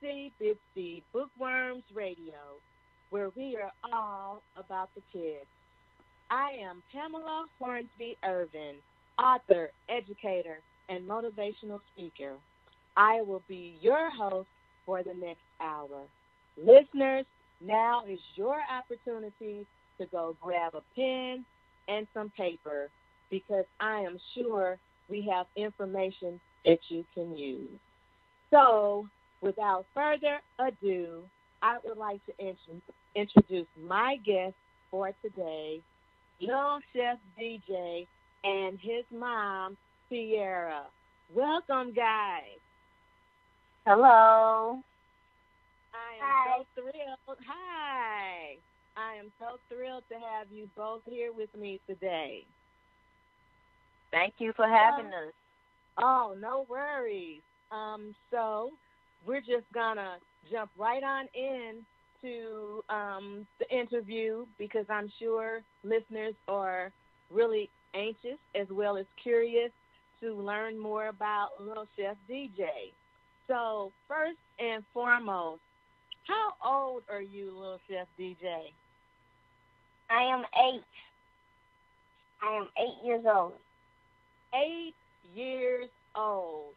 Itsy Bitsy Bookworms Radio, where we are all about the kids. I am Pamela Hornsby Irvin, author, educator, and motivational speaker. I will be your host for the next hour. Listeners, now is your opportunity to go grab a pen and some paper because I am sure we have information that you can use. So, without further ado, I would like to introduce my guest for today, Little Chef DJ and his mom, Sierra. Welcome, guys. Hello. I am so thrilled. Hi. I am so thrilled to have you both here with me today. Thank you for having us. Oh, no worries. So we're just going to jump right on in to the interview because I'm sure listeners are really anxious as well as curious to learn more about Little Chef DJ. So first and foremost, how old are you, Little Chef DJ? I am 8. I am 8 years old. 8 years old.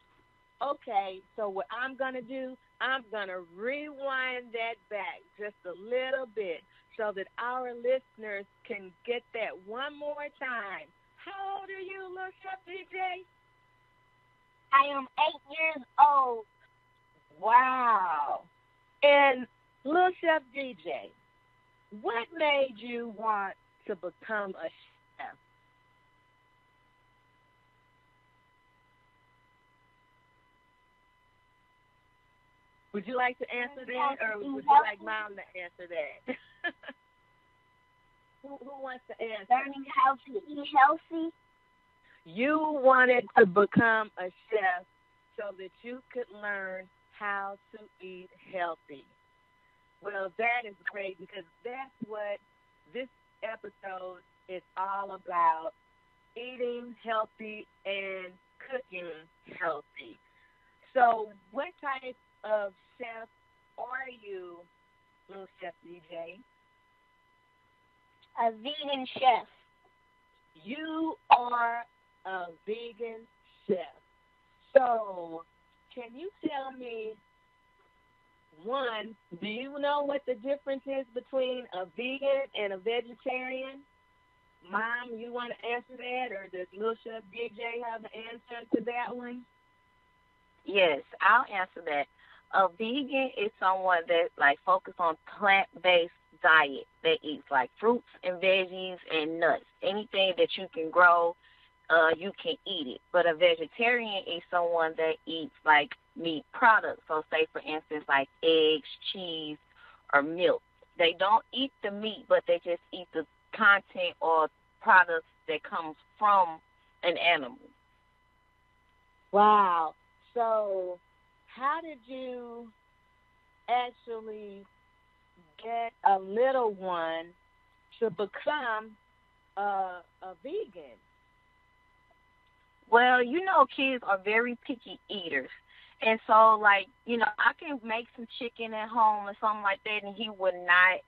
Okay, so what I'm going to do, I'm going to rewind that back just a little bit so that our listeners can get that one more time. How old are you, Little Chef DJ? I am 8 years old. Wow. And Little Chef DJ, what made you want to become a chef? Would you like to answer that, or would you like Mom to answer that? Who wants to answer? Learning how to eat healthy. You wanted to become a chef so that you could learn how to eat healthy. Well, that is great because that's what this episode is all about, eating healthy and cooking healthy. So what type of chef are you, Little Chef DJ? A vegan chef. You are a vegan chef. So can you tell me, one, do you know what the difference is between a vegan and a vegetarian? Mom, you want to answer that, or does Little Chef DJ have an answer to that one? Yes, I'll answer that. A vegan is someone that focus on plant-based diet that eats fruits and veggies and nuts. Anything that you can grow, you can eat it. But a vegetarian is someone that eats meat products. So say for instance eggs, cheese, or milk. They don't eat the meat, but they just eat the content or products that comes from an animal. Wow. So how did you actually get a little one to become a vegan? Well, kids are very picky eaters. And so, I can make some chicken at home or something like that, and he would not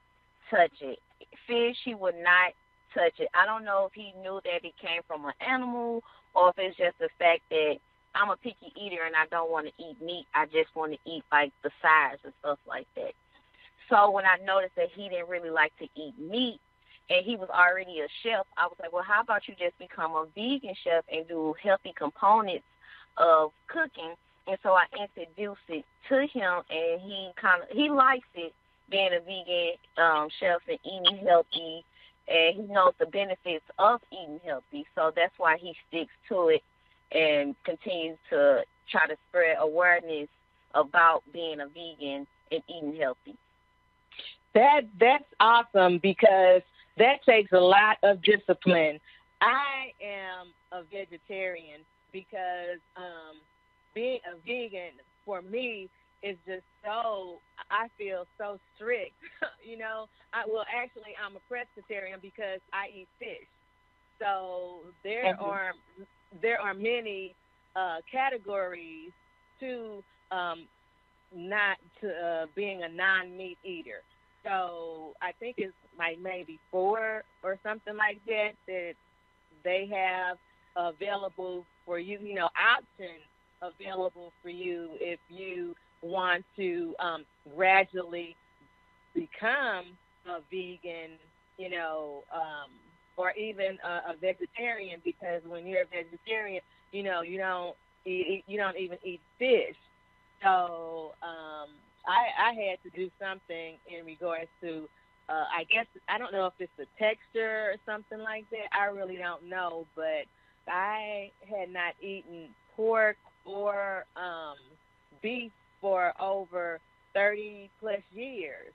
touch it. Fish, he would not touch it. I don't know if he knew that it came from an animal or if it's just the fact that I'm a picky eater and I don't want to eat meat. I just want to eat, the sides and stuff like that. So when I noticed that he didn't really like to eat meat, and he was already a chef, I was like, well, how about you just become a vegan chef and do healthy components of cooking? And so I introduced it to him, and he likes it, being a vegan chef and eating healthy, and he knows the benefits of eating healthy. So that's why he sticks to it and continues to try to spread awareness about being a vegan and eating healthy. That's awesome, because that takes a lot of discipline. I am a vegetarian because being a vegan for me is just so, I feel so strict. You know, actually I'm a pescatarian because I eat fish. So there are many categories to being a non-meat eater. So I think it's like maybe 4 or something like that they have available for you, you know, options available for you if you want to gradually become a vegan, you know, or even a vegetarian, because when you're a vegetarian, you know, you don't even eat fish. So I had to do something in regards to, I guess, I don't know if it's the texture or something like that. I really don't know, but I had not eaten pork or beef for over 30 plus years.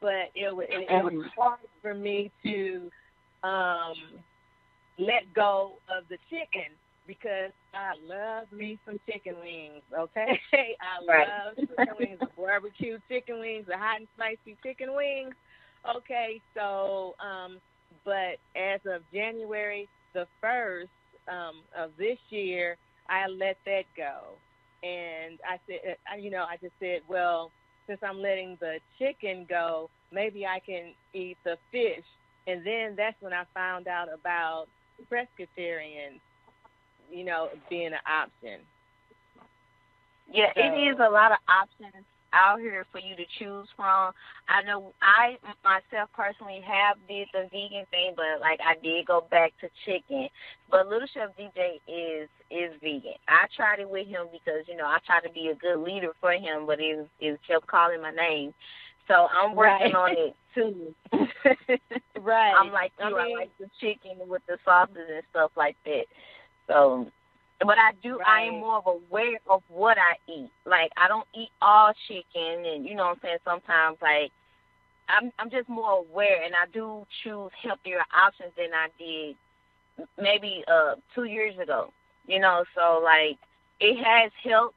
But it was hard for me to let go of the chicken, because I love me some chicken wings, okay? I love chicken wings, the barbecue chicken wings, the hot and spicy chicken wings. Okay, so, but as of January the 1st of this year, I let that go. And I said, I just said, well, since I'm letting the chicken go, maybe I can eat the fish. And then that's when I found out about pescatarian, you know, being an option. Yeah, so it is a lot of options out here for you to choose from. I know I myself personally have did the vegan thing, but like I did go back to chicken. But Little Chef DJ is vegan. I tried it with him because, you know, I tried to be a good leader for him, but it kept calling my name. So I'm working on it too. Right. I'm like you, I like the chicken with the sauces and stuff like that. So, but I am more of aware of what I eat. Like, I don't eat all chicken, and you know what I'm saying, sometimes, like, I'm just more aware, and I do choose healthier options than I did maybe 2 years ago, you know. So, like, it has helped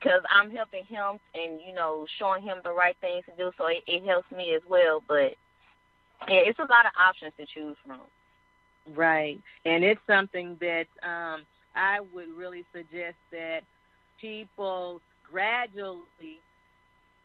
because I'm helping him and, you know, showing him the right things to do, so it helps me as well. But, yeah, it's a lot of options to choose from. Right, and it's something that I would really suggest that people gradually,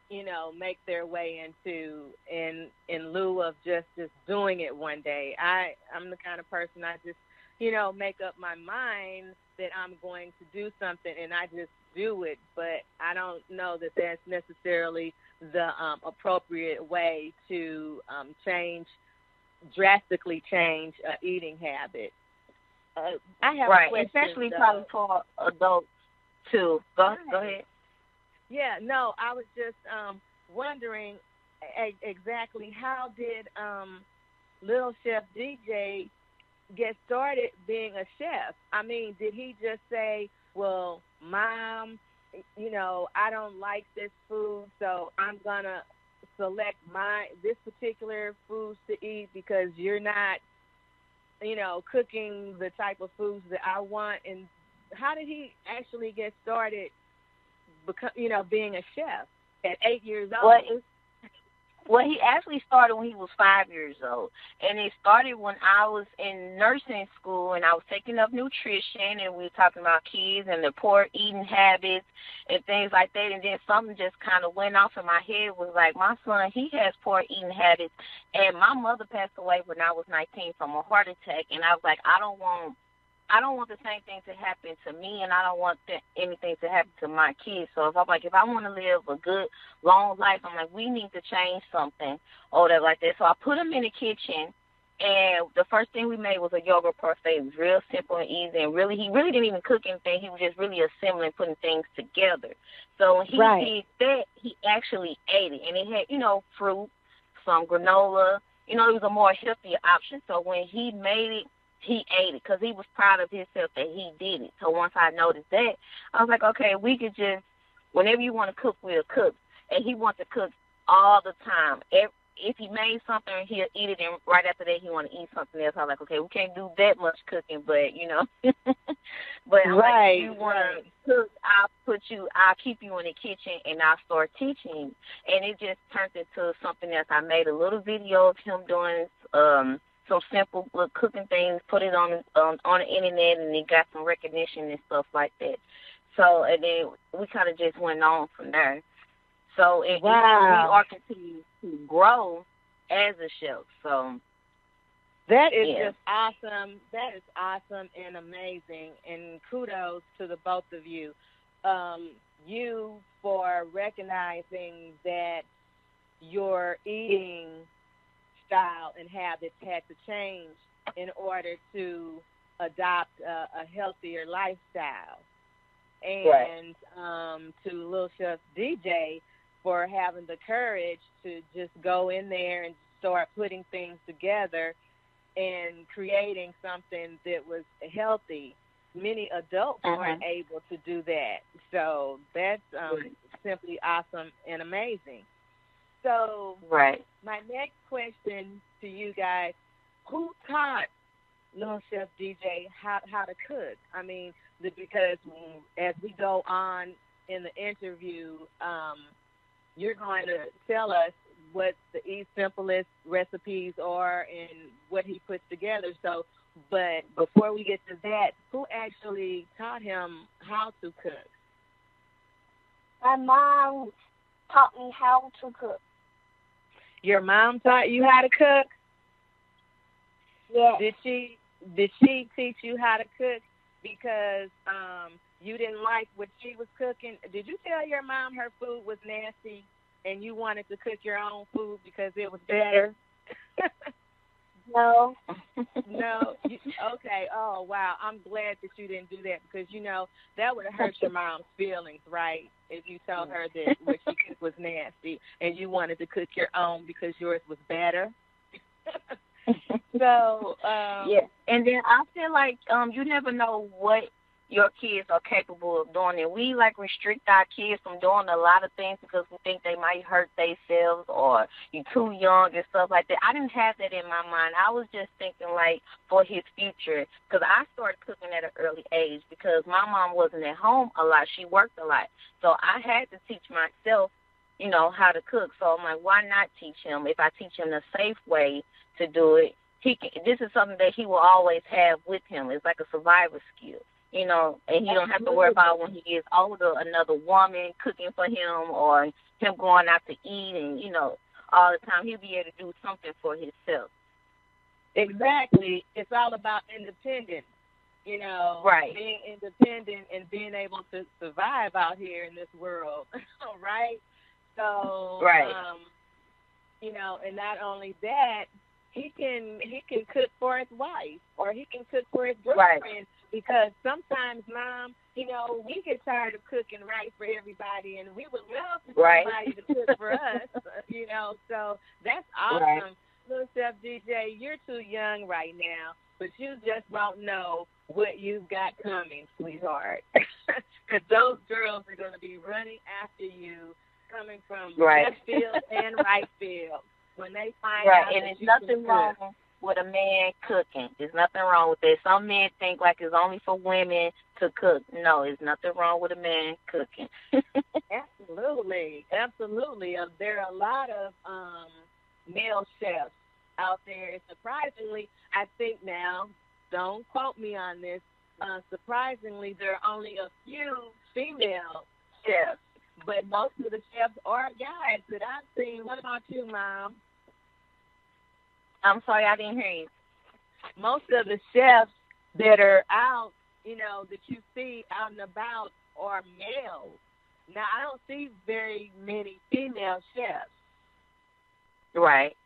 you know, make their way into in lieu of just doing it one day. I'm the kind of person, I just, you know, make up my mind that I'm going to do something, and I just do it, but I don't know that that's necessarily the appropriate way to drastically change eating habit. I have a question, especially probably for adults too. Go ahead. Yeah, no, I was just wondering exactly how did Little Chef DJ get started being a chef? I mean, did he just say, well, Mom, you know, I don't like this food, so I'm going to select this particular foods to eat because you're not, you know, cooking the type of foods that I want? And how did he actually get started, being a chef at 8 years old? Well, he actually started when he was 5 years old, and it started when I was in nursing school, and I was taking up nutrition, and we were talking about kids and their poor eating habits and things like that, and then something just kind of went off in my head, was like, my son, he has poor eating habits, and my mother passed away when I was 19 from a heart attack, and I was like, I don't want the same thing to happen to me, and I don't want anything to happen to my kids. So if I want to live a good, long life, I'm like, we need to change something or that like that. So I put him in the kitchen, And the first thing we made was a yogurt parfait. It was real simple and easy, and he really didn't even cook anything. He was just really assembling, putting things together. So when he did that, he actually ate it, and it had, fruit, some granola. It was a more healthier option. So when he made it, he ate it because he was proud of himself that he did it. So once I noticed that, I was like, okay, we could just, whenever you want to cook, we'll cook. And he wants to cook all the time. If he made something, he'll eat it, and right after that, he want to eat something else. I was like, okay, we can't do that much cooking, but, but I'm like, if you want to cook, I'll keep you in the kitchen, and I'll start teaching. And it just turned into something else. I made a little video of him doing some simple little cooking things, put it on the internet, and it got some recognition and stuff like that. So, and then we kind of just went on from there. So we are continuing to grow as a chef. So that is just awesome. That is awesome and amazing. And kudos to the both of you. You for recognizing that your eating style and habits had to change in order to adopt a healthier lifestyle. And to Little Chef DJ for having the courage to just go in there and start putting things together and creating something that was healthy. Many adults aren't able to do that. So that's simply awesome and amazing. So my next question to you guys, who taught Little Chef DJ how to cook? I mean, because as we go on in the interview, you're going to tell us what the simplest recipes are and what he puts together. So, but before we get to that, who actually taught him how to cook? My mom taught me how to cook. Your mom taught you how to cook? Yes. Did she teach you how to cook because you didn't like what she was cooking? Did you tell your mom her food was nasty and you wanted to cook your own food because it was better? No. No? Okay. Oh, wow. I'm glad that you didn't do that because, that would have hurt your mom's feelings, right? If you told her that what she cooked was nasty and you wanted to cook your own because yours was better. So, and then I feel like you never know what your kids are capable of doing, and we restrict our kids from doing a lot of things because we think they might hurt themselves or you're too young and stuff like that. I didn't have that in my mind. I was just thinking for his future, because I started cooking at an early age because my mom wasn't at home a lot. She worked a lot, so I had to teach myself how to cook. So I'm like, why not teach him? If I teach him the safe way to do it, this is something that he will always have with him. It's like a survival skill, and he don't have to worry about when he gets older, another woman cooking for him or him going out to eat and, all the time. He'll be able to do something for himself. Exactly. It's all about independence, being independent and being able to survive out here in this world, right? So, and not only that, he can cook for his wife or he can cook for his girlfriend because sometimes, Mom, we get tired of cooking right for everybody and we would love for somebody to cook for us, so that's awesome. Little Chef DJ, you're too young right now, but you just don't know what you've got coming, sweetheart, because those girls are going to be running after you coming from left field and right field. When they find out and there's nothing wrong with a man cooking. There's nothing wrong with that. Some men think it's only for women to cook. No, there's nothing wrong with a man cooking. Absolutely. There are a lot of male chefs out there. Surprisingly, I think now, don't quote me on this, surprisingly, there are only a few female chefs, but most of the chefs are guys that I've seen. What about you, Mom? I'm sorry, I didn't hear you. Most of the chefs that are out, that you see out and about are males. Now, I don't see very many female chefs. Right.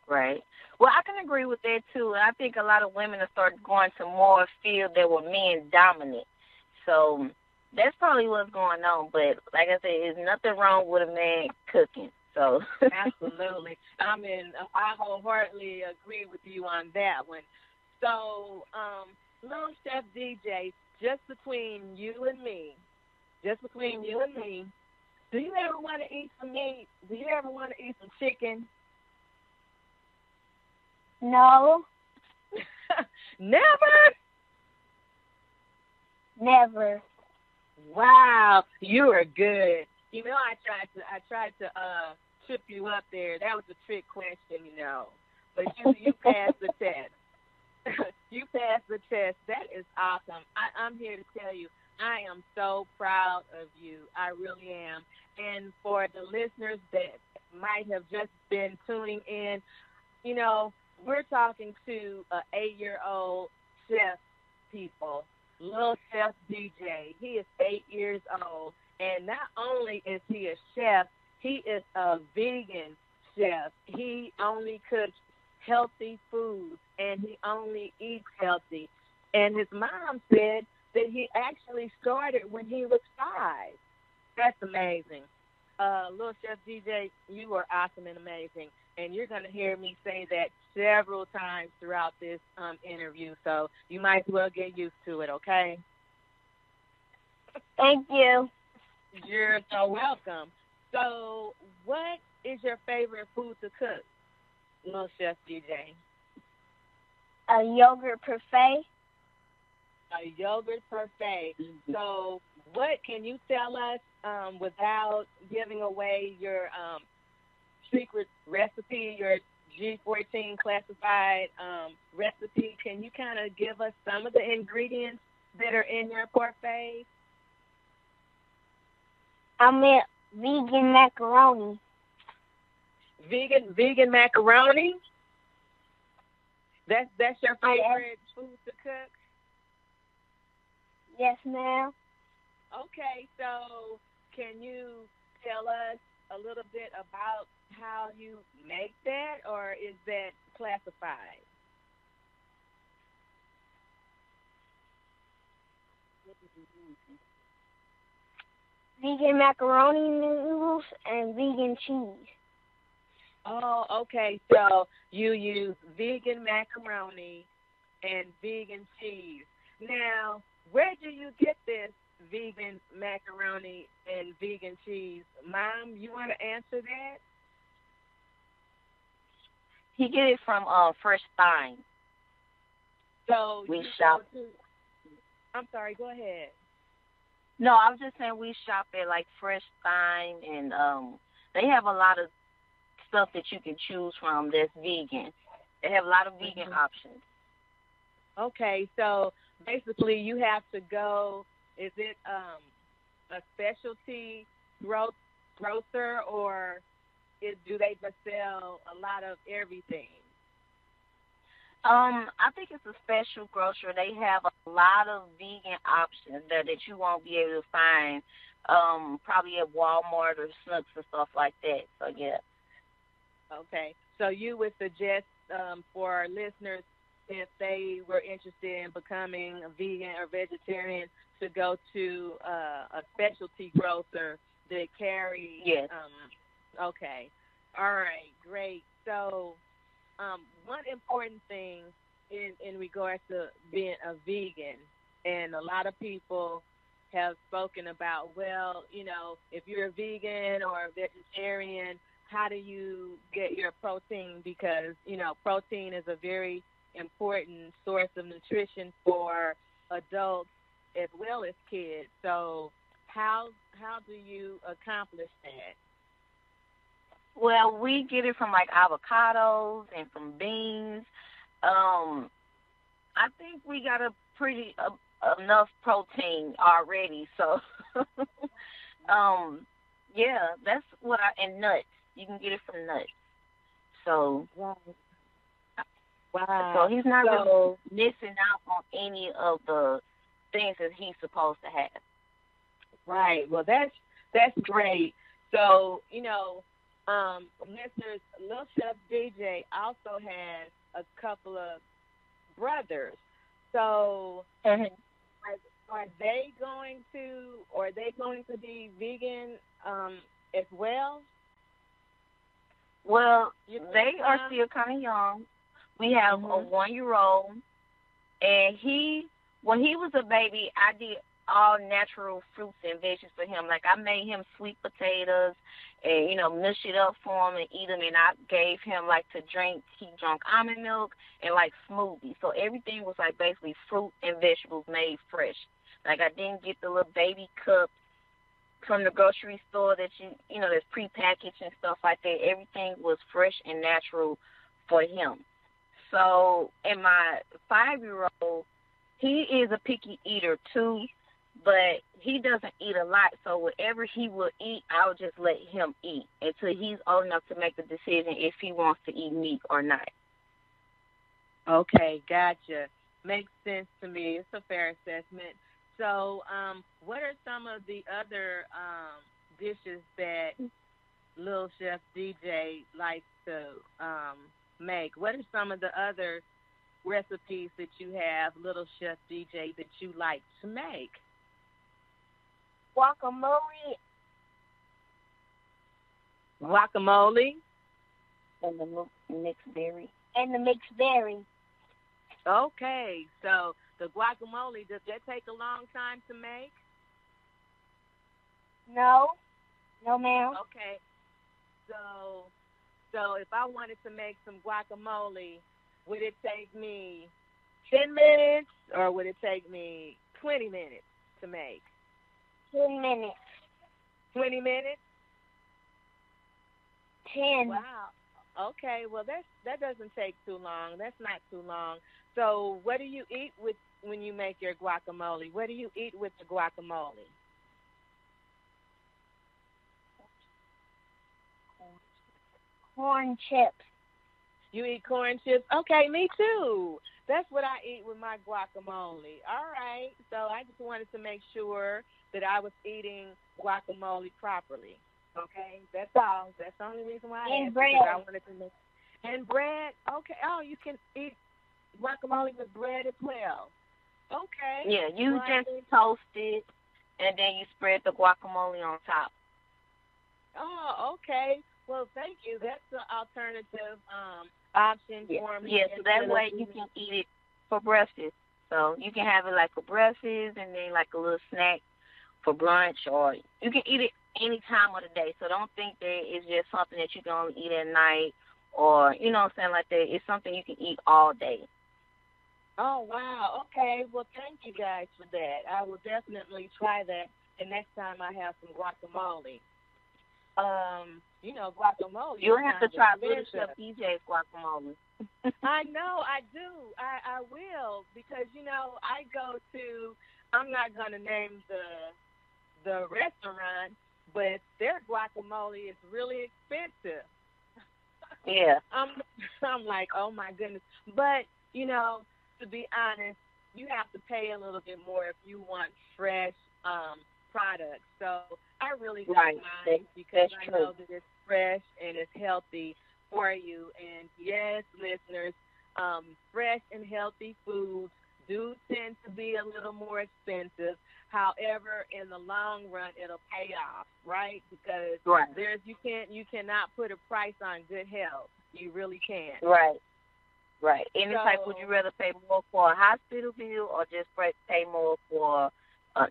Right. Well, I can agree with that too. I think a lot of women are starting going to more fields that were men dominant. So that's probably what's going on. But like I said, there's nothing wrong with a man cooking. So Absolutely. I mean, I wholeheartedly agree with you on that one. So, little Chef DJ, just between you and me, just between you and me, do you ever want to eat some meat? Do you ever want to eat some chicken? No, Never. never. Wow, you are good. You know, I tried to trip you up there. That was a trick question, you know. But you passed the test. You passed the test. That is awesome. I'm here to tell you, I am so proud of you. I really am. And for the listeners that might have just been tuning in, you know, we're talking to an 8-year-old chef, people. Little Chef DJ. He is 8 years old. And not only is he a chef, he is a vegan chef. He only cooks healthy foods, and he only eats healthy. And his mom said that he actually started when he was 5. That's amazing. Little Chef DJ, you are awesome and amazing. And you're going to hear me say that several times throughout this interview. So you might as well get used to it, okay? Thank you. You're so welcome. So what is your favorite food to cook, Little Chef DJ? A yogurt parfait. A yogurt parfait. So what can you tell us without giving away your secret recipe, your G14 classified recipe? Can you kind of give us some of the ingredients that are in your parfait? I meant vegan macaroni. Vegan macaroni? That's your favorite food to cook? Yes, ma'am. Okay, so can you tell us a little bit about how you make that, or is that classified? Vegan macaroni noodles and vegan cheese. Oh, okay. So you use vegan macaroni and vegan cheese. Now, where do you get this vegan macaroni and vegan cheese? Mom, you want to answer that? he get it from Fresh Thyme. So We you shop. go to, I'm sorry, go ahead. No, I was just saying we shop at like Fresh Thyme, and they have a lot of stuff that you can choose from that's vegan. They have a lot of vegan options. Okay, so basically you have to go, is it a specialty grocer, or do they just sell a lot of everything? I think it's a special grocery. They have a lot of vegan options there that you won't be able to find probably at Walmart or Snooks and stuff like that. So, yeah. Okay, so you would suggest for our listeners, if they were interested in becoming a vegan or vegetarian, to go to a specialty grocer that carry. Yes. Okay. All right. Great. So, one important thing in regards to being a vegan, and a lot of people have spoken about, well, you know, if you're a vegan or a vegetarian, how do you get your protein? Because, you know, protein is a very important source of nutrition for adults as well as kids. So how do you accomplish that? Well, we get it from like avocados and from beans. I think we got a pretty enough protein already. So, yeah, that's what and nuts. You can get it from nuts. So, Wow. so he's not really missing out on any of the things that he's supposed to have. Right. Well, that's great. So, you know, Listeners, Lil Chef DJ also has a couple of brothers. So, Mhm. are they going to, or are they going to be vegan as well? Well, You think, they are still kind of young. We have a Mhm. 1-year-old, and when he was a baby, I did all natural fruits and veggies for him. Like I made him sweet potatoes, and mush it up for him and eat them. And I gave him like to drink. He drank almond milk and like smoothies. So everything was like basically fruit and vegetables made fresh. Like I didn't get the little baby cups from the grocery store that that's prepackaged and stuff like that. Everything was fresh and natural for him. So, and my 5-year-old, he is a picky eater too, but he doesn't eat a lot. So whatever he will eat, I'll just let him eat until he's old enough to make the decision if he wants to eat meat or not. Okay, gotcha. Makes sense to me. It's a fair assessment. So, what are some of the other dishes that Lil Chef DJ likes to make? What are some of the other recipes that you have, Little Chef DJ, that you like to make? Guacamole Guacamole. And the mixed berry. and the mixed berry. Okay, so the guacamole, does that take a long time to make? No, no, ma'am. Okay, so if I wanted to make some guacamole, would it take me 10 minutes or would it take me 20 minutes to make? 10 minutes. 20 minutes? 10. Wow. Okay, well that doesn't take too long. That's not too long. So what do you eat with when you make your guacamole? What do you eat with the guacamole? Corn chips. You eat corn chips? Okay, me too. That's what I eat with my guacamole. All right. So I just wanted to make sure that I was eating guacamole properly. Okay, that's all. That's the only reason why I And asked. bread. Because I wanted to make and bread. Okay. Oh, you can eat guacamole with bread as well. Okay. Yeah, you Well, just toast it, and then you spread the guacamole on top. Oh, okay. Well, thank you. That's the alternative option for me. Yeah, so that way you can eat it for breakfast. So you can have it like for breakfast and then like a little snack for brunch, or you can eat it any time of the day. So don't think that it's just something that you can only eat at night or, what I'm saying, like that. It's something you can eat all day. Oh, wow. Okay. Well, thank you guys for that. I will definitely try that the next time I have some guacamole. Guacamole. You'll have to try Little delicious. Chef DJ's guacamole. I know, I do. I will because I go to. I'm not gonna name the restaurant, but their guacamole is really expensive. Yeah. I'm like, oh my goodness. But to be honest, you have to pay a little bit more if you want fresh products. So I really don't mind because I know that it's fresh and it's healthy for you. And yes, listeners, fresh and healthy foods do tend to be a little more expensive. However, in the long run, it'll pay off, right? Because you cannot put a price on good health. You really can't. Right. And it's like, would you rather pay more for a hospital bill or just pay more for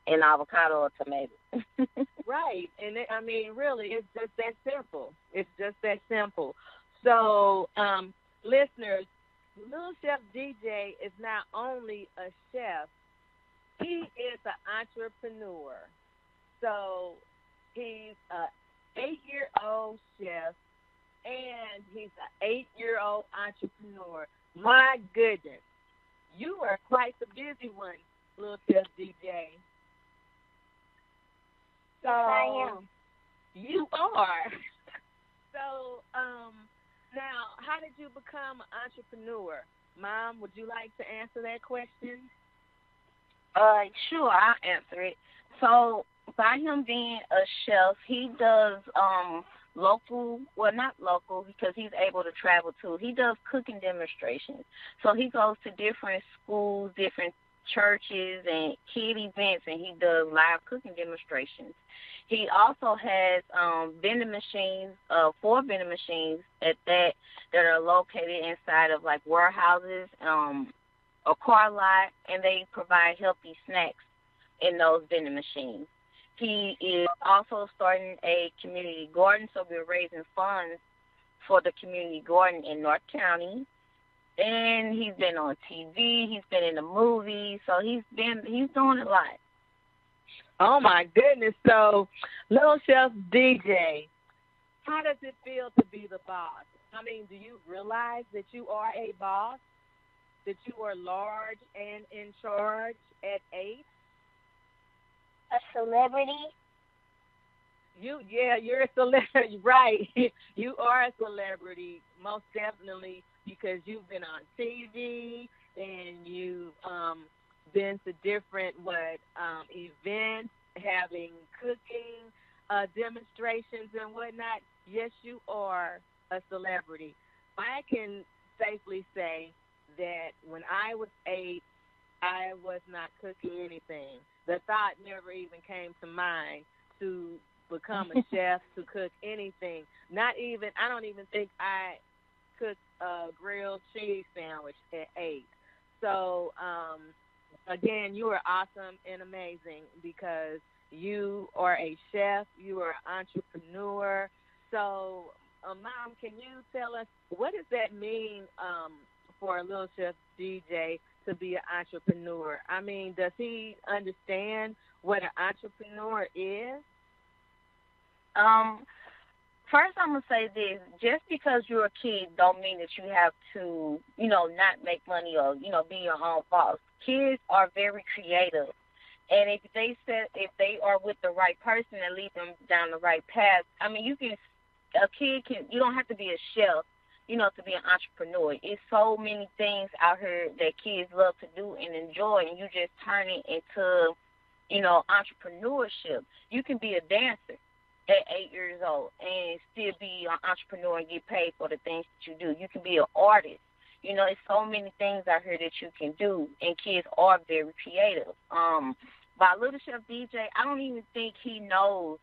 an avocado or tomato? Right. And really, it's just that simple. It's just that simple. So, listeners, Little Chef DJ is not only a chef, he is an entrepreneur. So, he's an 8-year-old chef, and he's an 8-year-old entrepreneur. My goodness. You are quite the busy one, Little Chef DJ. So, I am. You are. So, now, how did you become an entrepreneur? Mom, would you like to answer that question? Sure, I'll answer it. So, by him being a chef, he does local, well, not local because he's able to travel too. He does cooking demonstrations. So he goes to different schools, different churches and kid events, and he does live cooking demonstrations. He also has vending machines, 4 vending machines at that are located inside of like warehouses, a car lot, and they provide healthy snacks in those vending machines. He is also starting a community garden, so we're raising funds for the community garden in North County. And he's been on TV, he's been in the movies, so he's doing a lot. Oh my goodness! So, Little Chef DJ, how does it feel to be the boss? I mean, do you realize that you are a boss? That you are large and in charge at 8? A celebrity. You're a celebrity, right? You are a celebrity, most definitely, because you've been on TV and you've been to different events, having cooking demonstrations and whatnot. Yes, you are a celebrity. I can safely say that when I was 8, I was not cooking anything. The thought never even came to mind to become a chef, to cook anything. I don't even think I cooked a grilled cheese sandwich at 8. So, again, you are awesome and amazing because you are a chef, you are an entrepreneur. So, Mom, can you tell us what does that mean for a Little Chef DJ to be an entrepreneur? I mean, does he understand what an entrepreneur is? First I'm gonna say this: just because you're a kid, don't mean that you have to, not make money or be your own boss. Kids are very creative, and if they are with the right person and lead them down the right path, I mean, you don't have to be a chef, to be an entrepreneur. It's so many things out here that kids love to do and enjoy, and you just turn it into, entrepreneurship. You can be a dancer at 8 years old and still be an entrepreneur and get paid for the things that you do. You can be an artist. It's so many things out here that you can do, and kids are very creative. By Little Chef DJ, I don't even think he knows.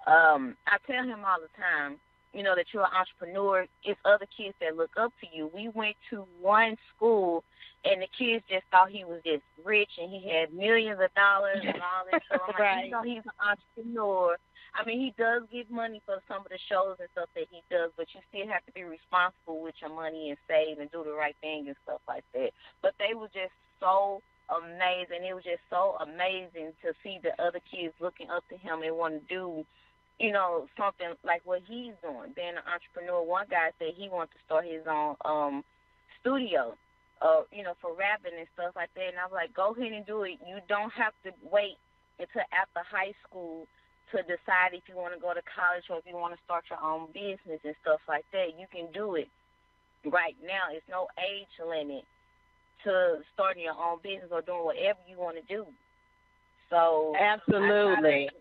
I tell him all the time, that you're an entrepreneur. It's other kids that look up to you. We went to one school, and the kids just thought he was just rich, and he had millions of dollars and all this. So I'm Right. like, he's an entrepreneur. I mean, he does get money for some of the shows and stuff that he does, but you still have to be responsible with your money and save and do the right thing and stuff like that. But they were just so amazing. It was just so amazing to see the other kids looking up to him and want to do, something like what he's doing, being an entrepreneur. One guy said he wanted to start his own studio, for rapping and stuff like that. And I was like, go ahead and do it. You don't have to wait until after high school to decide if you want to go to college or if you want to start your own business and stuff like that. You can do it right now. It's no age limit to starting your own business or doing whatever you want to do. So Absolutely.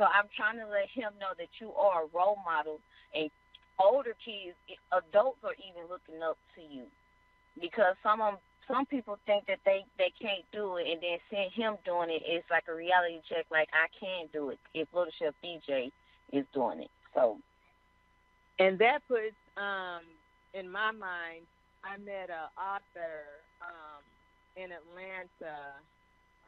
So I'm trying to let him know that you are a role model, and older kids, adults are even looking up to you, because some people think that they can't do it, and then seeing him doing it is like a reality check, like I can do it if Little Chef DJ is doing it. So, and that puts in my mind, I met an author in Atlanta.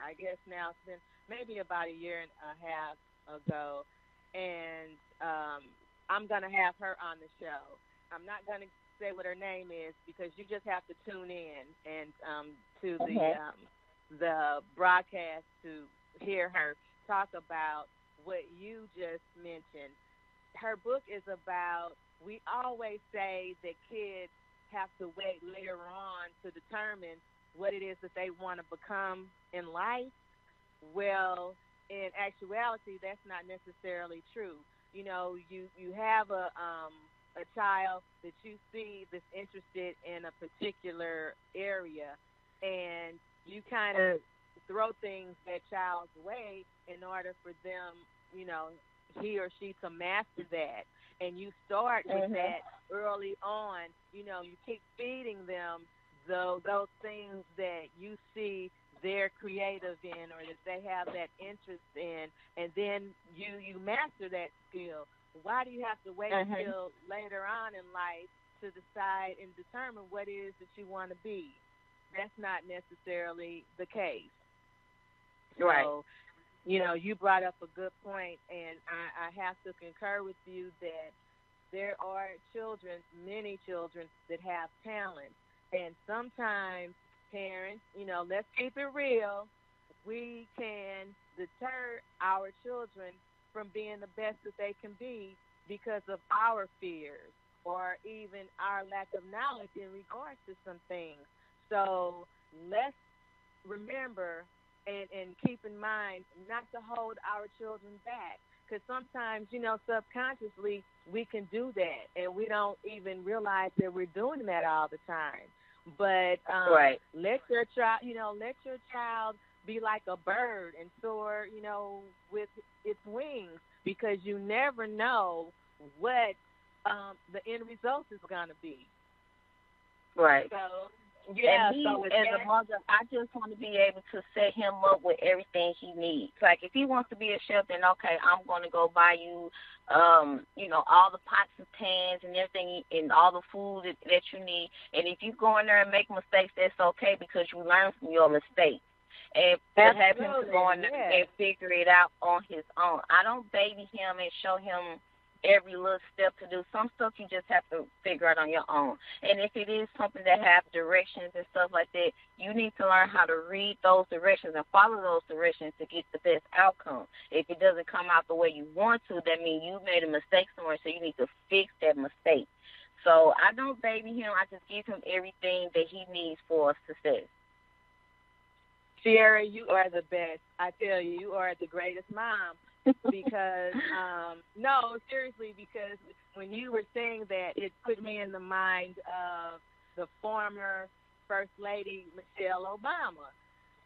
I guess now it's been maybe about a year and a half ago, and I'm gonna have her on the show. I'm not gonna say what her name is because you just have to tune in and to the broadcast to hear her talk about what you just mentioned. Her book is about, we always say that kids have to wait later on to determine what it is that they want to become in life. Well, in actuality, that's not necessarily true. You have a child that you see that's interested in a particular area, and you kind of throw things that child's way in order for them, he or she to master that. And you start with that early on. You know, you keep feeding them those things that you see they're creative in or that they have that interest in, and then you master that skill. Why do you have to wait until later on in life to decide and determine what it is that you want to be? That's not necessarily the case. Right. So, you know, you brought up a good point, and I have to concur with you that there are children, many children, that have talent. And sometimes parents, you know, let's keep it real, we can deter our children from being the best that they can be because of our fears or even our lack of knowledge in regards to some things. So let's remember and keep in mind not to hold our children back, because sometimes, you know, subconsciously we can do that and we don't even realize that we're doing that all the time. But let your child be like a bird and soar, you know, with its wings, because you never know what the end result is going to be. Right. So, and as a mother, I just want to be able to set him up with everything he needs. Like, if he wants to be a chef, then okay, I'm going to go buy you, you know, all the pots and pans and everything and all the food that you need. And if you go in there and make mistakes, that's okay, because you learn from your mistakes. And have him to go in there and figure it out on his own. I don't baby him and show him every little step to do. Some stuff you just have to figure out on your own. And if it is something that have directions and stuff like that, you need to learn how to read those directions and follow those directions to get the best outcome. If it doesn't come out the way you want to, that means you made a mistake somewhere, so you need to fix that mistake. So I don't baby him. I just give him everything that he needs for success. Sierra, you are the best. I tell you, you are the greatest mom. Because, no, seriously, because when you were saying that, it put me in the mind of the former First Lady, Michelle Obama.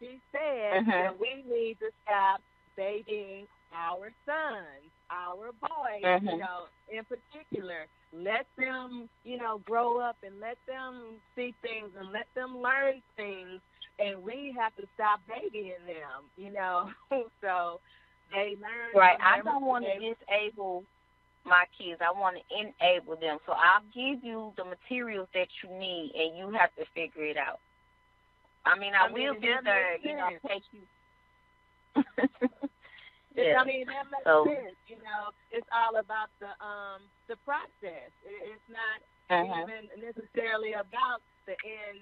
She said that we need to stop babying our sons, our boys, you know, in particular. Let them, you know, grow up and let them see things and let them learn things, and we have to stop babying them, you know. So they learn. Right. I don't want to disable my kids. I want to enable them. So I'll give you the materials that you need, and you have to figure it out. I mean, I will be there, you know, take you. I mean, that makes sense. You know, it's all about the process. It's not even necessarily about the end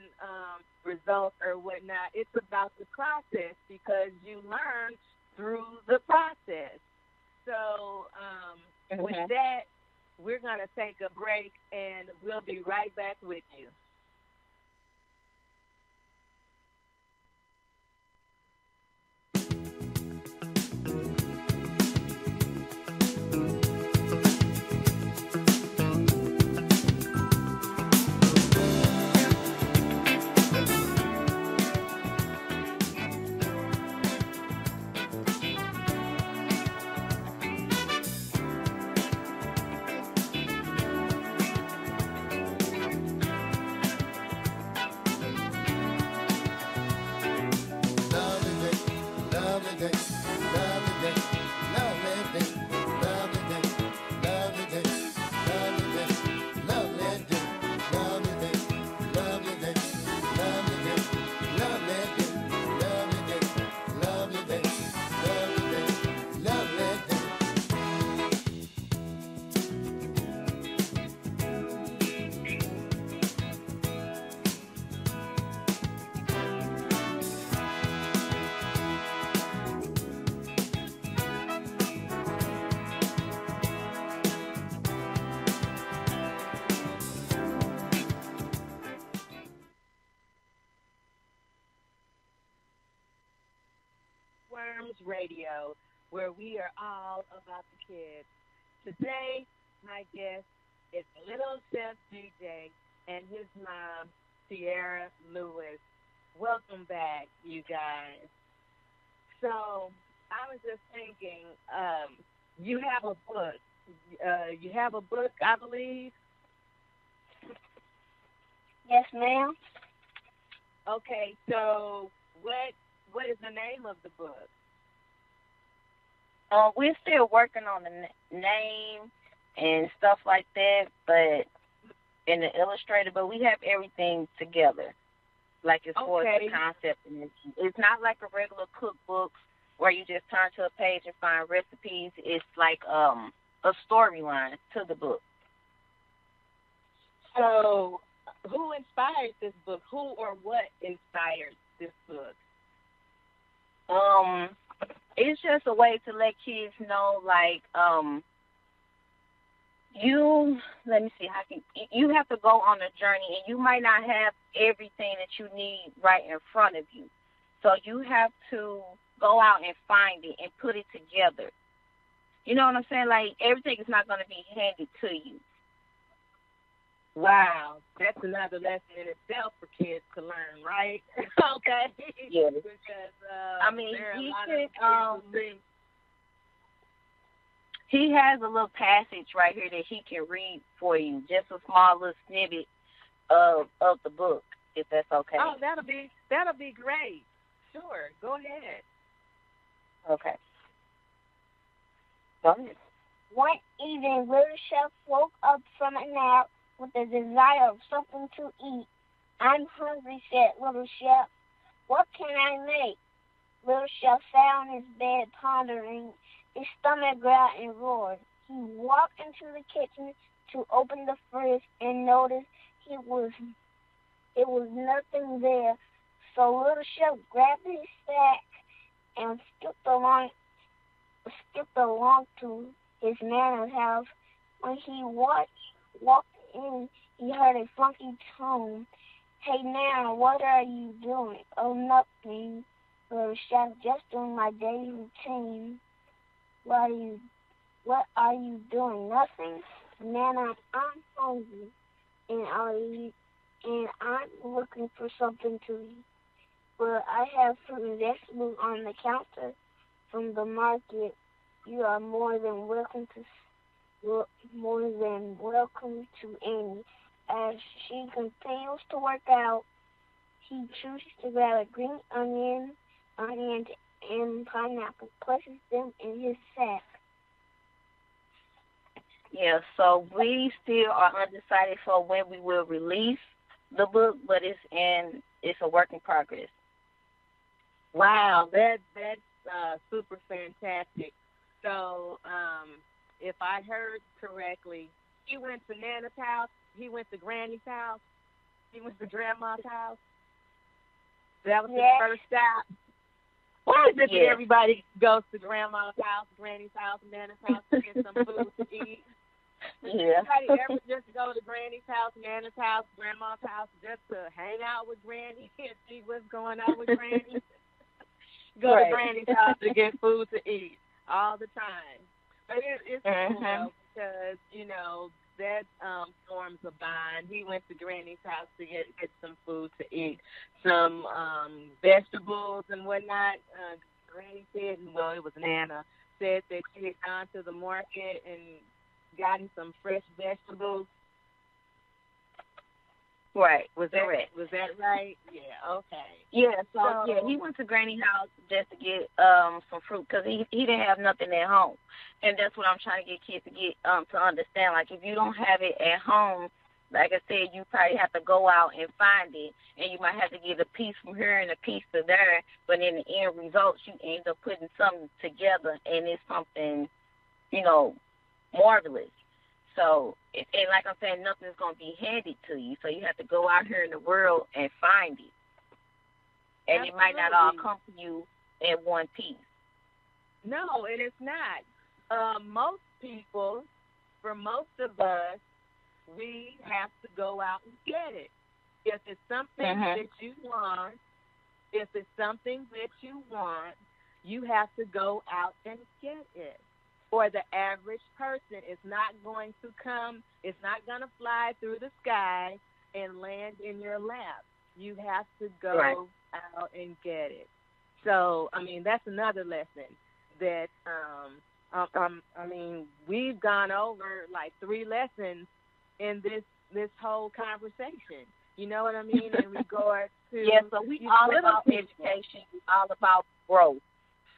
result or whatnot. It's about the process, because you learn through the process. So with that, we're going to take a break, and we'll be right back with you. Radio, where we are all about the kids. Today, my guest is Little Chef DJ and his mom, Sierra Lewis. Welcome back, you guys. So I was just thinking, You have a book. You have a book, I believe. Yes, ma'am. Okay, so what is the name of the book? We're still working on the name and stuff like that, but in the illustrator, but we have everything together. Like as far as the concept, and it's not like a regular cookbook where you just turn to a page and find recipes. It's like a storyline to the book. So, who inspired this book? Who or what inspired this book? It's just a way to let kids know, like, let me see, you have to go on a journey, and you might not have everything that you need right in front of you. So you have to go out and find it and put it together. You know what I'm saying? Like, everything is not going to be handed to you. Wow, that's another lesson in itself for kids to learn, right? Okay. Yes. Because I mean, he has a little passage right here that he can read for you, just a small little snippet of the book, if that's okay. Oh, that'll be great. Sure, go ahead. Okay. Go ahead. One evening, Little Chef woke up from a nap with the desire of something to eat. I'm hungry, said Little Chef. What can I make? Little Chef sat on his bed pondering. His stomach growled and roared. He walked into the kitchen to open the fridge and noticed it was nothing there. So Little Chef grabbed his sack and skipped along to his nana's house. When he walked in, he heard a funky tone. Hey, Nana, what are you doing? Oh, nothing. Little Chef, just doing my daily routine. What are you doing? Nothing. Nana, I'm hungry, and I'm looking for something to eat. But I have fruit and vegetables on the counter from the market. You are more than welcome to any. As she continues to work out, he chooses to grab a green onion, and pineapple, places them in his sack. Yeah, so we still are undecided for when we will release the book, but it's a work in progress. Wow, that's super fantastic. So, if I heard correctly, he went to Nana's house, he went to Granny's house, he went to Grandma's house. That was his first stop. Why is it that everybody goes to Grandma's house, Granny's house, Nana's house to get some food to eat? Yeah. Anybody ever just go to Granny's house, Nana's house, Grandma's house just to hang out with Granny and see what's going on with Granny? Go to Granny's house to get food to eat all the time. But it's cool, though, because, that forms a bond. He went to Granny's house to get some food to eat, some vegetables and whatnot. Granny said, well, it was Nana, said that she had gone to the market and gotten some fresh vegetables. Right. Was that right? Yeah, okay. Yeah, so he went to Granny's house just to get some fruit because he didn't have nothing at home. And that's what I'm trying to get kids to get to understand. Like, if you don't have it at home, like I said, you probably have to go out and find it, and you might have to get a piece from here and a piece to there, but in the end results, you end up putting something together, and it's something, marvelous. So, and like I'm saying, nothing's going to be handed to you. So you have to go out here in the world and find it. And Absolutely. It might not all come to you in one piece. No, and it's not. Most people, for most of us, we have to go out and get it. If it's something that you want, you have to go out and get it. Or the average person is not going to come, it's not going to fly through the sky and land in your lap. You have to go out and get it. So, I mean, that's another lesson that I mean, we've gone over like 3 lessons in this whole conversation. You know what I mean? In regards to so we all about education, all about growth.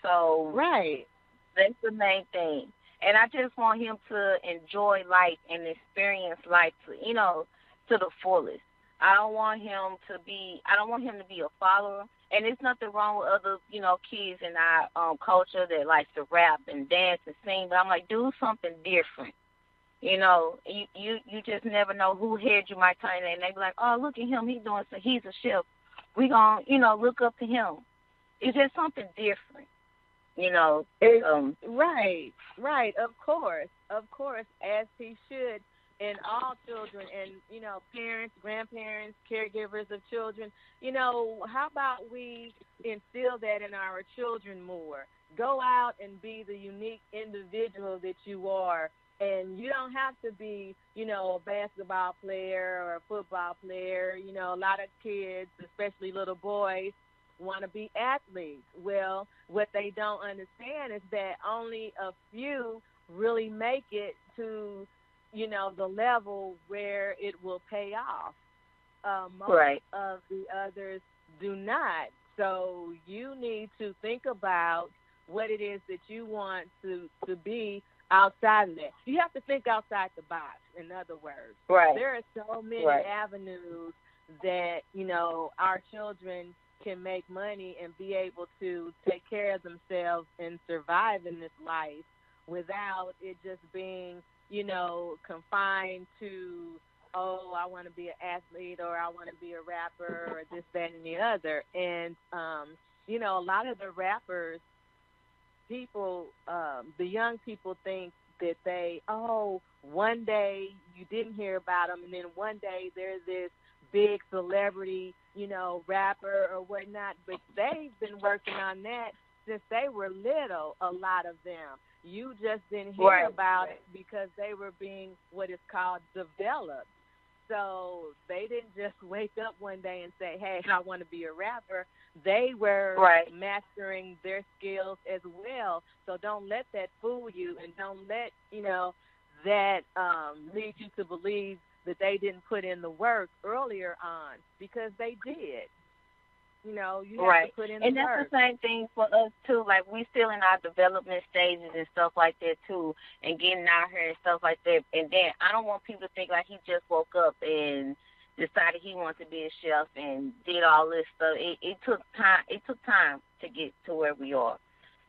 So right, that's the main thing. And I just want him to enjoy life and experience life, to the fullest. I don't want him to be a follower. And there's nothing wrong with other, kids in our culture that likes to rap and dance and sing. But I'm like, do something different. You just never know who head you might turn in. And they be like, oh, look at him. He's a chef. We gonna, look up to him. It's just something different. Right. Of course, as he should. And all children and, parents, grandparents, caregivers of children, how about we instill that in our children more? Go out and be the unique individual that you are. And you don't have to be, a basketball player or a football player. A lot of kids, especially little boys, want to be athletes. Well, what they don't understand is that only a few really make it to the level where it will pay off. Most of the others do not. So you need to think about what it is that you want to be outside of that. You have to think outside the box, in other words. Right. There are so many avenues that, our children can make money and be able to take care of themselves and survive in this life without it just being confined to, I want to be an athlete or I want to be a rapper or this, that, and the other. And, a lot of the rappers, people, the young people think that one day you didn't hear about them and then one day there's this big celebrity, rapper or whatnot. But they've been working on that since they were little, a lot of them. You just didn't hear about it because they were being what is called developed. So they didn't just wake up one day and say, hey, I want to be a rapper. They were mastering their skills as well. So don't let that fool you and don't let, that lead you to believe that they didn't put in the work earlier on, because they did. You have to put in the work. And that's the same thing for us, too. Like, we still in our development stages and stuff like that, too, and getting out here and stuff like that. And then I don't want people to think like he just woke up and decided he wanted to be a chef and did all this stuff. It took time. It took time to get to where we are.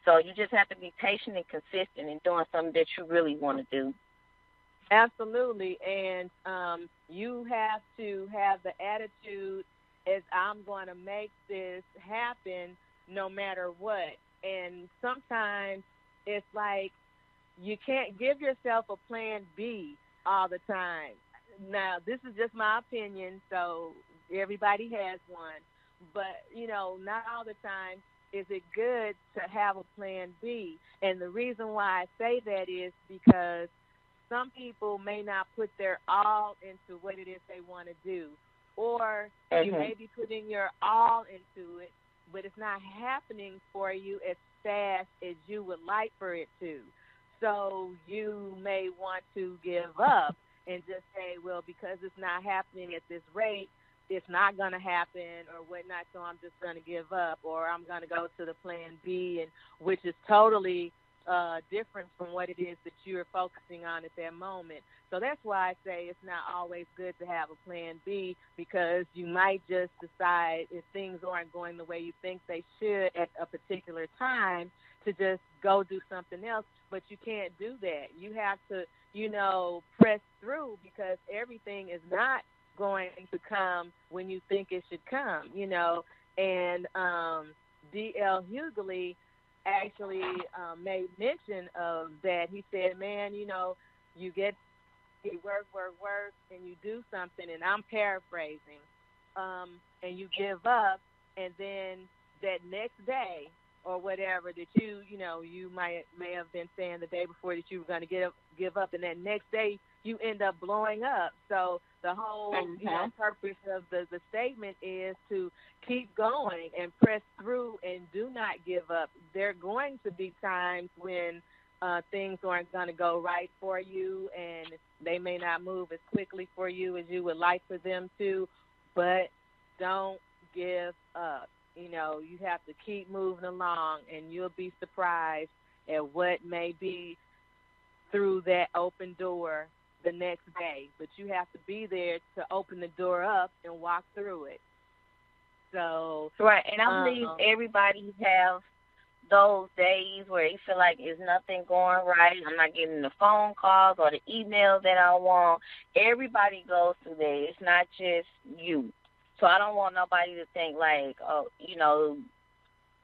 So you just have to be patient and consistent in doing something that you really want to do. Absolutely. And you have to have the attitude as I'm going to make this happen no matter what. And sometimes it's like you can't give yourself a plan B all the time. Now, this is just my opinion, so everybody has one. But, not all the time is it good to have a plan B. And the reason why I say that is because some people may not put their all into what it is they want to do. Or you may be putting your all into it, but it's not happening for you as fast as you would like for it to. So you may want to give up and just say, well, because it's not happening at this rate, it's not going to happen or whatnot, so I'm just going to give up, or I'm going to go to the plan B, and which is totally different from what it is that you're focusing on at that moment. So that's why I say it's not always good to have a plan B, because you might just decide, if things aren't going the way you think they should at a particular time, to just go do something else. But you can't do that. You have to, press through, because everything is not going to come when you think it should come, And D.L. Hughley actually made mention of that. He said, man, you work, and you do something, and I'm paraphrasing, and you give up, and then that next day or whatever that you may have been saying the day before that you were going to give up, and that next day you end up blowing up. So the whole purpose of the statement is to keep going and press through and do not give up. There are going to be times when things aren't going to go right for you, and they may not move as quickly for you as you would like for them to, but don't give up. You know, you have to keep moving along, and you'll be surprised at what may be through that open door the next day. But you have to be there to open the door up and walk through it. So right, and I believe everybody have those days where you feel like there's nothing going right. I'm not getting the phone calls or the emails that I want. Everybody goes through that. It's not just you. So I don't want nobody to think like, oh, you know,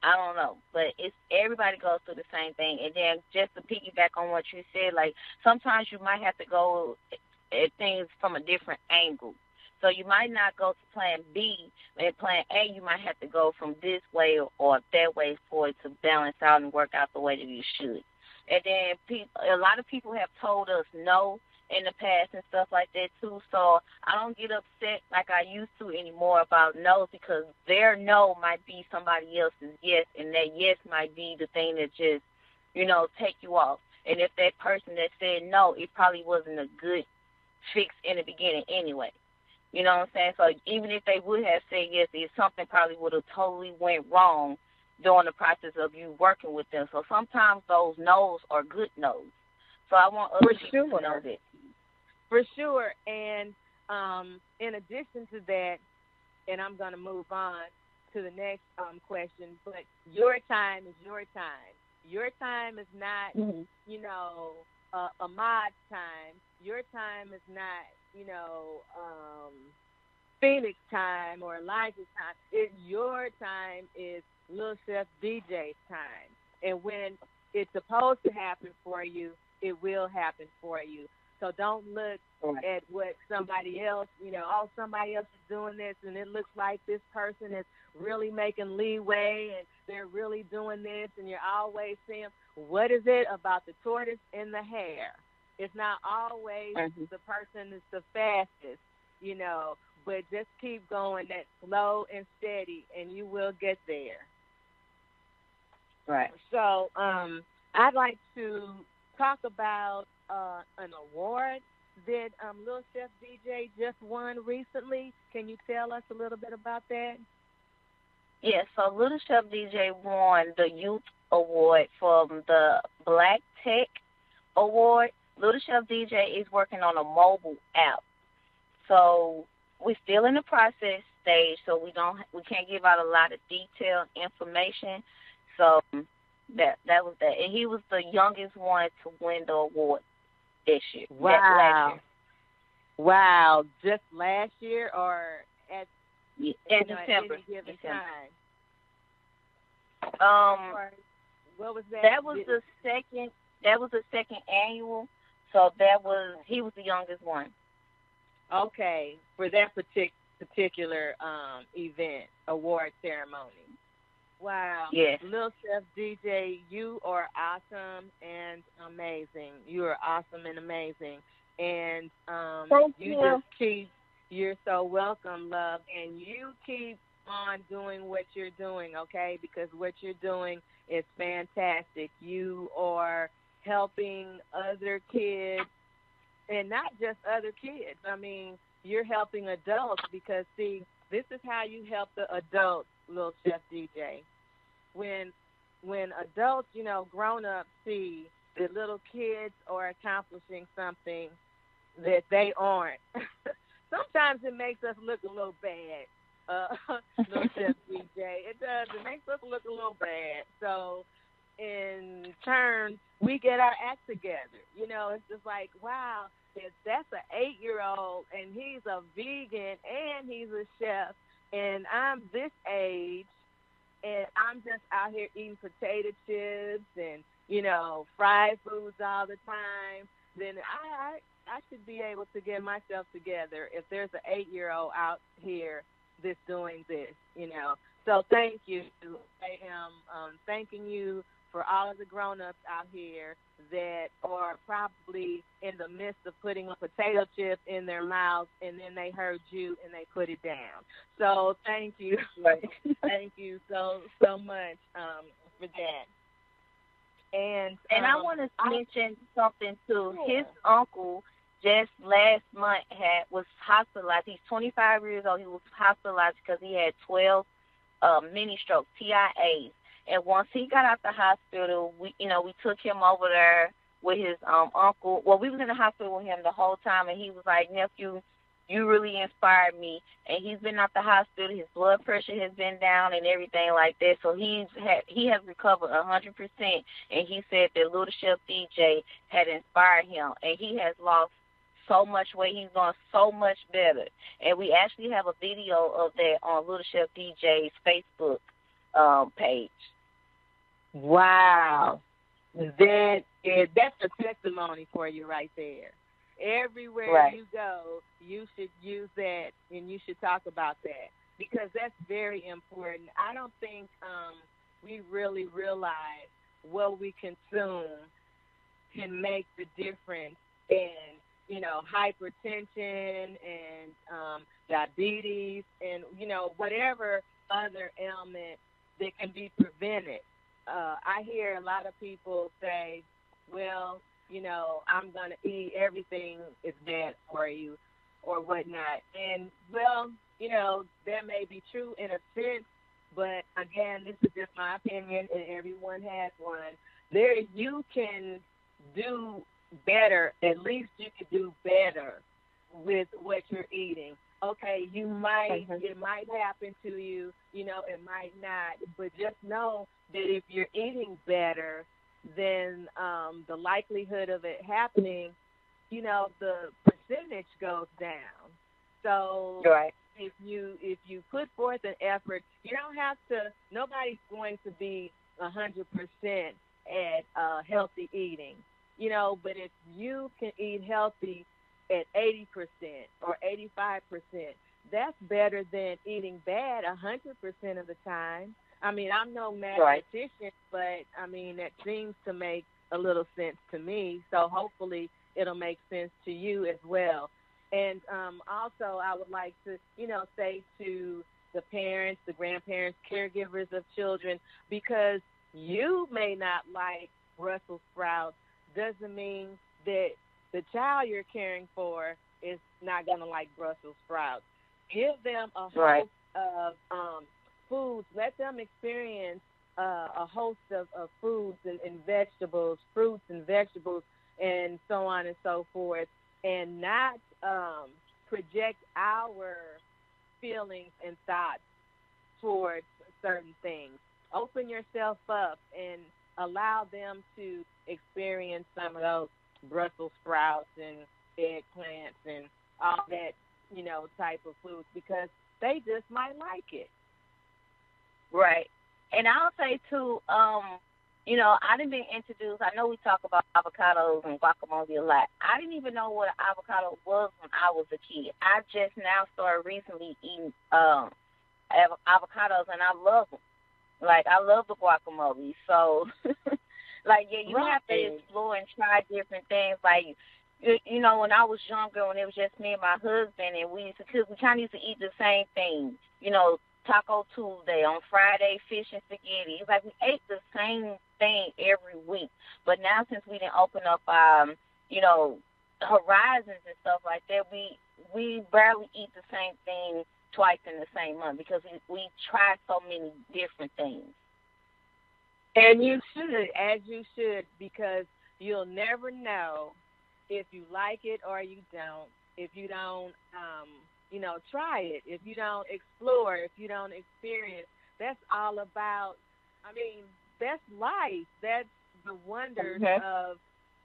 I don't know. But it's everybody goes through the same thing. And then just to piggyback on what you said, like sometimes you might have to go at things from a different angle. So you might not go to plan B, and plan A you might have to go from this way or that way for it to balance out and work out the way that you should. And then a lot of people have told us no in the past and stuff like that too. So I don't get upset like I used to anymore about no's, because their no might be somebody else's yes, and that yes might be the thing that just, you know, take you off. And if that person that said no, it probably wasn't a good fix in the beginning anyway. You know what I'm saying? So even if they would have said yes, something probably would have totally went wrong during the process of you working with them. So sometimes those no's are good no's. So I want other people to know that. For sure. And in addition to that, and I'm going to move on to the next question, but your time is your time. Your time is not, you know, a mod's time. Your time is not, you know, Phoenix time or Elijah's time. Your time is Lil Chef DJ's time. And when it's supposed to happen for you, it will happen for you. So don't look at what somebody else, you know, oh, somebody else is doing this, and it looks like this person is really making leeway, and they're really doing this, and you're always seeing, what is it about the tortoise and the hare? It's not always the person that's the fastest, you know, but just keep going that slow and steady, and you will get there. Right. So I'd like to talk about an award that Lil Chef DJ just won recently. Can you tell us a little bit about that? Yes, so Little Chef DJ won the Youth Award from the Black Tech Award. Little Chef DJ is working on a mobile app. So we're still in the process stage, so we can't give out a lot of detailed information. So that was that. And he was the youngest one to win the award this year. Wow. Last year. Wow. Just last year or at December. at any given time? What was that? That was the second annual. So he was the youngest one. Okay, for that particular event, award ceremony. Wow. Yes. Lil Chef DJ, you are awesome and amazing. You are awesome and amazing. And you're so welcome, love. And you keep on doing what you're doing, okay? Because what you're doing is fantastic. You are helping other kids, and not just other kids. I mean, you're helping adults because, see, this is how you help the adults, Lil Chef DJ. When adults, you know, grown-ups see that little kids are accomplishing something that they aren't, sometimes it makes us look a little bad, Lil Chef DJ. It does. It makes us look a little bad. So, in turn, we get our act together. You know, it's just like, wow, that's an 8-year-old, and he's a vegan, and he's a chef, and I'm this age, and I'm just out here eating potato chips and, you know, fried foods all the time. Then I should be able to get myself together if there's an 8-year-old out here that's doing this, you know. So thank you. I am thanking you for all of the grown-ups out here that are probably in the midst of putting a potato chip in their mouth, and then they heard you and they put it down. So thank you. Thank you so much for that. And I want to mention something too. Yeah. His uncle just last month was hospitalized. He's 25 years old. He was hospitalized because he had 12 mini strokes, TIAs. And once he got out the hospital, we took him over there with his uncle. Well, we was in the hospital with him the whole time, and he was like, nephew, you really inspired me. And he's been out the hospital. His blood pressure has been down and everything like that. So he has recovered 100%. And he said that Little Chef DJ had inspired him, and he has lost so much weight. He's gone so much better. And we actually have a video of that on Little Chef DJ's Facebook page. Wow. That's a testimony for you right there. Everywhere you go, you should use that, and you should talk about that, because that's very important. I don't think we really realize what we consume can make the difference in, hypertension and diabetes and, whatever other ailment that can be prevented. I hear a lot of people say, well, I'm going to eat everything is bad for you or whatnot. And, well, that may be true in a sense, but, again, this is just my opinion, and everyone has one. You can do better. At least you can do better with what you're eating. Okay, it might happen to you, it might not, but just know that if you're eating better, then the likelihood of it happening, the percentage goes down. So if you put forth an effort, you don't have to. Nobody's going to be 100% at healthy eating, But if you can eat healthy at 80% or 85%, that's better than eating bad 100% of the time. I mean, I'm no mathematician, but, that seems to make a little sense to me. So hopefully it'll make sense to you as well. And also I would like to, say to the parents, the grandparents, caregivers of children, because you may not like Brussels sprouts doesn't mean that the child you're caring for is not going to like Brussels sprouts. Give them a host of foods. Let them experience a host of foods and vegetables, fruits and vegetables, and so on and so forth, and not project our feelings and thoughts towards certain things. Open yourself up and allow them to experience some of those Brussels sprouts and eggplants and all that, type of foods, because they just might like it. Right. And I'll say, too, I didn't been introduced. I know we talk about avocados and guacamole a lot. I didn't even know what an avocado was when I was a kid. I just now started recently eating avocados, and I love them. Like, I love the guacamole. So, you have to explore and try different things. Like, when I was younger, when it was just me and my husband, and we used to cook, we kind of used to eat the same thing. Taco Tuesday, on Friday, fish and spaghetti. It's like we ate the same thing every week. But now since we didn't open up our, horizons and stuff like that, we barely eat the same thing twice in the same month because we try so many different things. And you should, because you'll never know if you like it or you don't. If you don't, try it. If you don't explore, if you don't experience, that's all about, that's life. That's the wonders of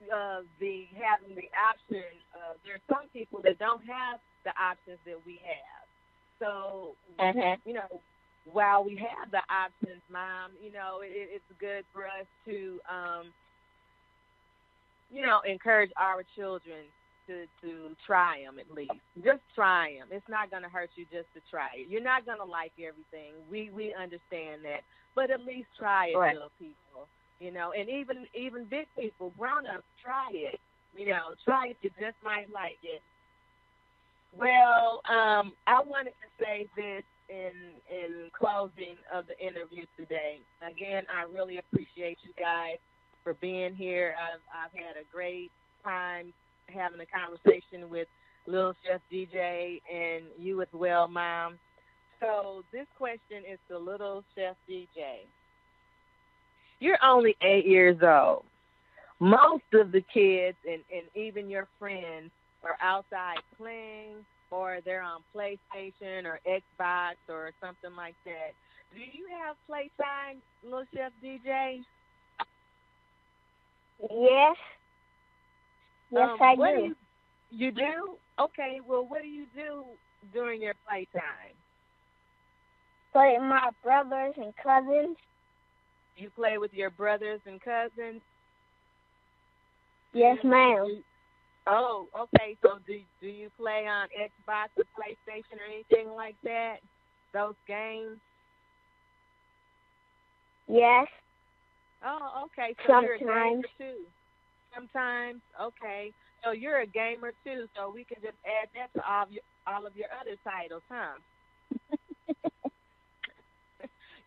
having the option. There are some people that don't have the options that we have. So, while we have the options, Mom, it's good for us to, encourage our children to try them at least. Just try them. It's not going to hurt you just to try it. You're not going to like everything. We understand that. But at least try it, little people. And even big people, grown-ups, try it. Try it. You just might like it. Well, I wanted to say this in closing of the interview today. Again, I really appreciate you guys for being here. I've had a great time having a conversation with Little Chef DJ and you as well, Mom. So this question is to Little Chef DJ. You're only 8 years old. Most of the kids and even your friends are outside playing or they're on PlayStation or Xbox or something like that. Do you have playtime, Little Chef DJ? Yes. Yes, I do. You do? Okay, well, what do you do during your playtime? Play with my brothers and cousins. You play with your brothers and cousins? Yes, ma'am. Oh, okay. So do you play on Xbox or PlayStation or anything like that? Those games? Yes. Oh, okay. So sometimes. You're a gamer too. Sometimes. Okay. So you're a gamer too. So we can just add that to all of your other titles, huh?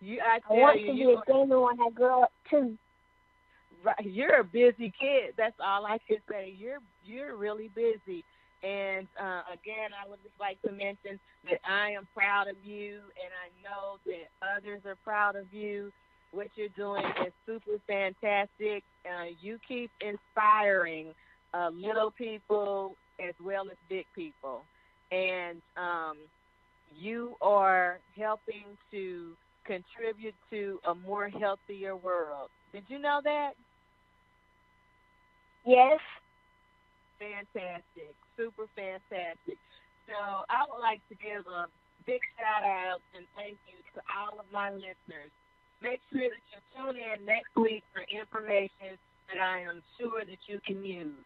I want to be a gamer when I grow up too. Right, you're a busy kid. That's all I can say. You're really busy. And again, I would just like to mention that I am proud of you, and I know that others are proud of you. What you're doing is super fantastic. You keep inspiring little people as well as big people, and you are helping to contribute to a more healthier world. Did you know that? Yes. Fantastic. Super fantastic. So I would like to give a big shout out and thank you to all of my listeners. Make sure that you tune in next week for information that I am sure that you can use.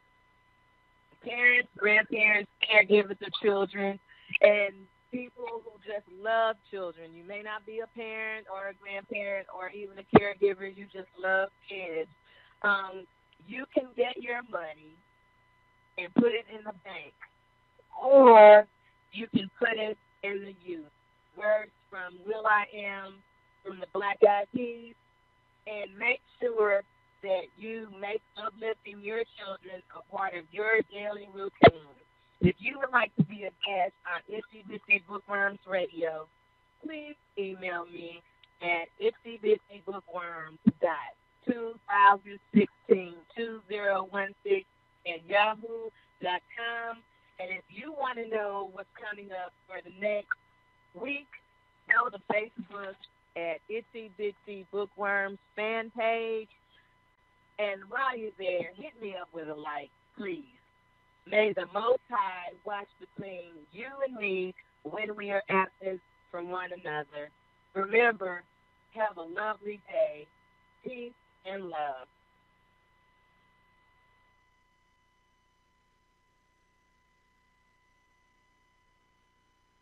Parents, grandparents, caregivers of children, and people who just love children. You may not be a parent or a grandparent or even a caregiver. You just love kids. You can get your money and put it in the bank, or you can put it in the youth. Words from Will I Am, from the Black Eyed Peas, and make sure that you make uplifting your children a part of your daily routine. If you would like to be a guest on Itsy Bitsy Bookworms Radio, please email me at itsybitsybookworms.20162016 at yahoo.com. And if you want to know what's coming up for the next week, go to Facebook at Itsy Bitsy Bookworms fan page. And while you're there, hit me up with a like, please. May the Most High watch between you and me when we are absent from one another. Remember, have a lovely day. Peace and love.